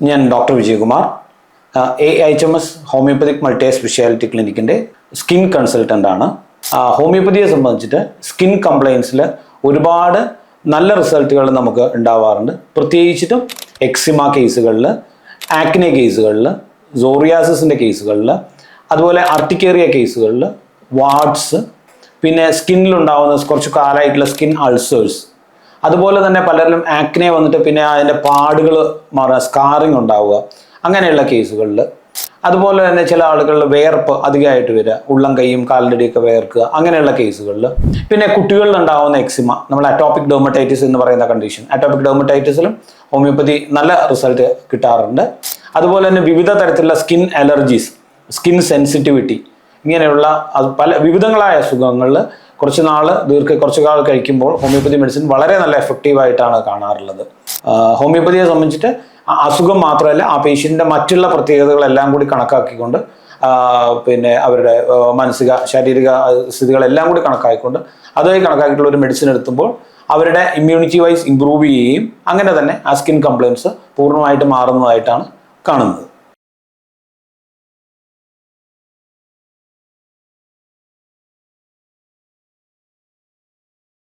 ഞാൻ doctor Vijayakumar, AHMS homeopathic multi speciality ക്ലിനിക്കിൻ്റെ skin consultant ആണ്. ഹോമിയോപ്പതിയെ സംബന്ധിച്ചിട്ട് സ്കിൻ കംപ്ലയിൻസിൽ ഒരുപാട് നല്ല റിസൾട്ടുകൾ നമുക്ക് ഉണ്ടാവാറുണ്ട്. പ്രത്യേകിച്ചിട്ടും എക്സിമ കേസുകളിൽ, ആക്നെ കേസുകളിൽ, സോറിയാസിസിൻ്റെ കേസുകളിൽ, അതുപോലെ അർട്ടിക്കേറിയ കേസുകളിൽ, വാർഡ്സ്, പിന്നെ സ്കിന്നിലുണ്ടാവുന്ന കുറച്ച് കാലമായിട്ടുള്ള സ്കിൻ അൾസേഴ്സ്, അതുപോലെ തന്നെ പലരിലും ആക്നെ വന്നിട്ട് പിന്നെ അതിൻ്റെ പാടുകൾ മാറുക, സ്കാറിങ് ഉണ്ടാവുക, അങ്ങനെയുള്ള കേസുകളിൽ, അതുപോലെ തന്നെ ചില ആളുകളിൽ വേർപ്പ് അധികമായിട്ട് വരിക, ഉള്ളം കൈയും കാലിൻ്റെയൊക്കെ വേർക്കുക, അങ്ങനെയുള്ള കേസുകളിൽ, പിന്നെ കുട്ടികളിൽ ഉണ്ടാകുന്ന എക്സിമ, നമ്മൾ അറ്റോപിക് ഡെർമറ്റൈറ്റിസ് എന്ന് പറയുന്ന കണ്ടീഷൻ, അറ്റോപിക് ഡെർമറ്റൈറ്റിസിലും ഹോമിയോപ്പതി നല്ല റിസൾട്ട് കിട്ടാറുണ്ട്. അതുപോലെ തന്നെ വിവിധ തരത്തിലുള്ള സ്കിൻ അലർജീസ്, സ്കിൻ സെൻസിറ്റിവിറ്റി, ഇങ്ങനെയുള്ള പല വിവിധങ്ങളായ അസുഖങ്ങളിൽ കുറച്ച് കാലം കഴിക്കുമ്പോൾ ഹോമിയോപ്പതി മെഡിസിൻ വളരെ നല്ല എഫക്റ്റീവായിട്ടാണ് കാണാറുള്ളത്. ഹോമിയോപ്പതിയെ സംബന്ധിച്ചിട്ട് അസുഖം മാത്രമല്ല, ആ പേഷ്യൻ്റെ മറ്റുള്ള പ്രത്യേകതകളെല്ലാം കൂടി കണക്കാക്കിക്കൊണ്ട്, പിന്നെ അവരുടെ മാനസിക ശാരീരിക സ്ഥിതികളെല്ലാം കൂടി കണക്കാക്കിക്കൊണ്ട് അതുമായി കണക്കാക്കിയിട്ടുള്ള ഒരു മെഡിസിൻ എടുത്തുമ്പോൾ അവരുടെ ഇമ്മ്യൂണിറ്റി വൈസ് ഇമ്പ്രൂവ് ചെയ്യുകയും അങ്ങനെ തന്നെ ആ സ്കിൻ കംപ്ലയിൻസ് പൂർണ്ണമായിട്ട് മാറുന്നതായിട്ടാണ് കാണുന്നത്.